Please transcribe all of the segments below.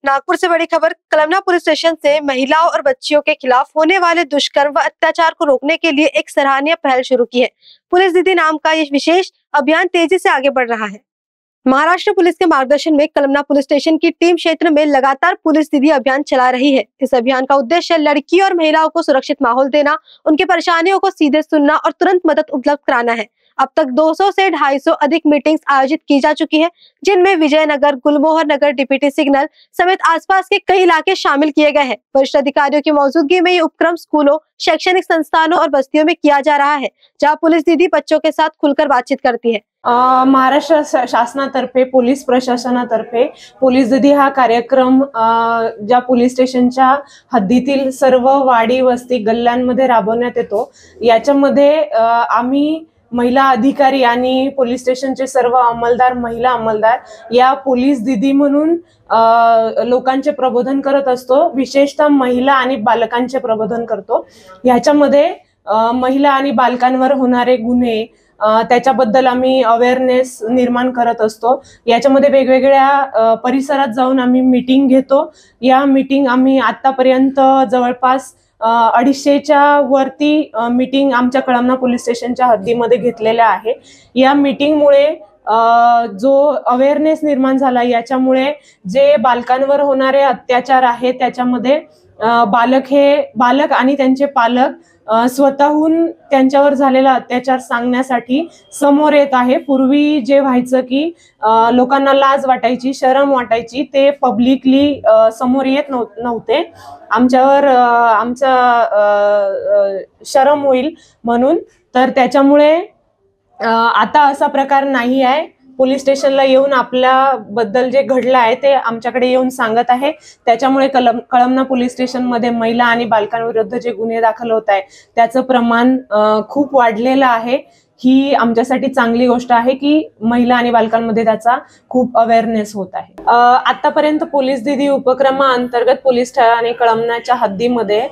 नागपुर से बड़ी खबर। Kalamna police station से महिलाओं और बच्चियों के खिलाफ होने वाले दुष्कर्म व अत्याचार को रोकने के लिए एक सराहनीय पहल शुरू की है। पुलिस दीदी नाम का ये विशेष अभियान तेजी से आगे बढ़ रहा है। महाराष्ट्र पुलिस के मार्गदर्शन में कलमना पुलिस स्टेशन की टीम क्षेत्र में लगातार पुलिस दीदी अभियान चला रही है। इस अभियान का उद्देश्य लड़की और महिलाओं को सुरक्षित माहौल देना, उनकी परेशानियों को सीधे सुनना और तुरंत मदद उपलब्ध कराना है। अब तक 200 से 250 अधिक मीटिंग्स आयोजित की जा चुकी है, जिनमें विजयनगर, गुलमोहर नगर, डीपीटी सिग्नल समेत आसपास के कई इलाके शामिल किए गए हैं। वरिष्ठ अधिकारियों की मौजूदगी में ये उपक्रम स्कूलों, शैक्षणिक संस्थानों और बस्तियों में किया जा रहा है, जहां पुलिस दीदी बच्चों के साथ खुलकर बातचीत करती है। महाराष्ट्र शासनातर्फे, पोलीस प्रशासनातर्फे पोलीस दीदी हा कार्यक्रम ज्या पोलीस स्टेशनच्या हद्दीतील सर्व वाडी, वस्ती, गल्ल्यांमध्ये राबवण्यात येतो। याच्यामध्ये आम्ही महिला अधिकारी आणि पोलीस स्टेशनचे सर्व अंमलदार, महिला अंमलदार या पोलीस दीदी म्हणून लोकांचे प्रबोधन करत असतो। विशेषतः महिला आणि बालकांचे प्रबोधन करतो। याच्यामध्ये महिला आणि बालकांवर होणारे गुन्हे त्याच्याबद्दल आम्ही अवेअरनेस निर्माण करत असतो। याच्यामध्ये वेगवेगळ्या परिसरात जाऊन आम्ही मीटिंग घेतो। या मीटिंग आम्ही आतापर्यंत जवळपास 250च्या वरती मीटिंग आमच्या कळमना पोलीस स्टेशनच्या हद्दीमध्ये घेतलेल्या आहे। या मीटिंगमुळे जो अवेअरनेस निर्माण झाला, याच्यामुळे जे बालकांवर होणारे अत्याचार आहे त्याच्यामध्ये बालक आणि त्यांचे पालक स्वतःहून त्यांच्यावर झालेला अत्याचार सांगण्यासाठी समोर येत आहे। पूर्वी जे व्हायचं की लोकांना लाज वाटायची, शरम वाटायची, ते पब्लिकली समोर येत नव्हते। आमचा शरम होईल म्हणून, तर त्याच्यामुळे आता असा प्रकार नाही आहे। पोलीस स्टेशनला येऊन आपल्याबद्दल जे घडलं आहे ते आमच्याकडे येऊन सांगत आहे। त्याच्यामुळे कळमना पोलीस स्टेशन मध्ये महिला आणि बालकांविरुद्ध जे गुन्हे दाखल होत आहे त्याचं प्रमाण खूप वाढलेलं आहे। ही आमच्यासाठी चांगली गोष्ट आहे की महिला आणि बालकांमध्ये त्याचा खूप अवेअरनेस होत आहे। आतापर्यंत पोलीस दीदी उपक्रमाअंतर्गत पोलीस ठाणे कळमनाच्या हद्दीमध्ये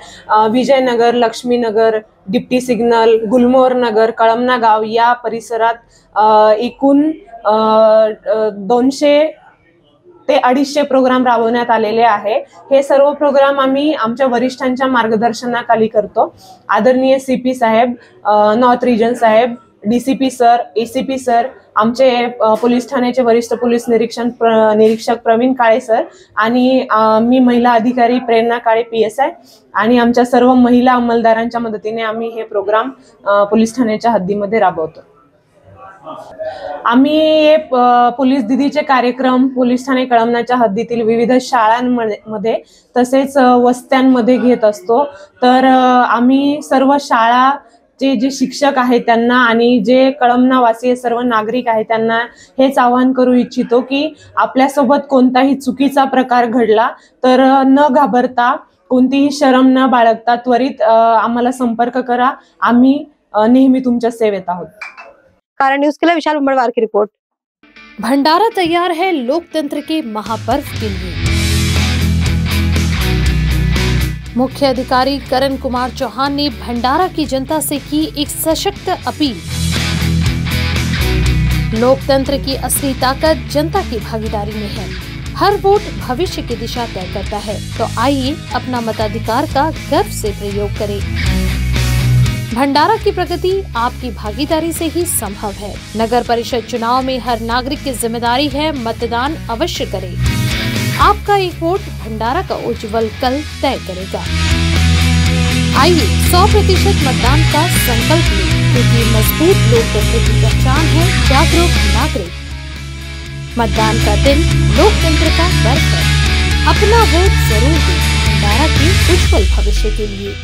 विजयनगर, लक्ष्मीनगर, डिप्टी सिग्नल, गुलमोहर नगर, कळमना गाव या परिसरात एकूण 200 ते 250 प्रोग्राम राबवण्यात आलेले आहे। हे सर्व प्रोग्राम आम्ही आमच्या वरिष्ठांच्या मार्गदर्शनाखाली करतो। आदरणीय सीपी साहेब, नॉर्थ रिजन साहेब, डीसीपी सर, एसीपी सर, आमचे पोलीस ठाण्याचे वरिष्ठ पोलीस निरीक्षक प्रवीण काळे सर आणि मी महिला अधिकारी प्रेरणा काळे PSI आणि आमच्या सर्व महिला अंमलदारांच्या मदतीने आम्ही हे प्रोग्राम पोलीस ठाण्याच्या हद्दीमध्ये राबवतो। आम्ही पोलीस दीदीचे कार्यक्रम पोलीस ठाणे कळमनाच्या हद्दीतील विविध शाळांमध्ये तसेच वस्त्यांमध्ये घेत असतो। तर आम्ही सर्व शाळा जे शिक्षक आहेत त्यांना आणि जे कळमनावासी सर्व नागरिक आहेत त्यांना हेच आवाहन करू इच्छितो की आपल्यासोबत कोणताही चुकीचा प्रकार घडला तर न घाबरता, कोणतीही शरम न बाळगता त्वरित आम्हाला संपर्क करा। आम्ही नेहमी तुमच्या सेवेत आहोत। कारण न्यूज़ के लिए विशाल उमरवार की रिपोर्ट। भंडारा तैयार है लोकतंत्र के महापर्व के लिए। मुख्य अधिकारी करण कुमार चौहान ने भंडारा की जनता से की एक सशक्त अपील। लोकतंत्र की असली ताकत जनता की भागीदारी में है। हर वोट भविष्य की दिशा तय करता है, तो आइए अपना मताधिकार का गर्व से प्रयोग करें। भंडारा की प्रगति आपकी भागीदारी से ही संभव है। नगर परिषद चुनाव में हर नागरिक की जिम्मेदारी है मतदान अवश्य करें। आपका एक वोट भंडारा का उज्जवल कल तय करेगा। आइए 100% मतदान का संकल्प लें, क्योंकि मजबूत लोकतंत्र की पहचान है जागरूक नागरिक। मतदान का दिन लोकतंत्र का गर्व है। अपना वोट जरूर दें भंडारा के उज्जवल भविष्य के लिए।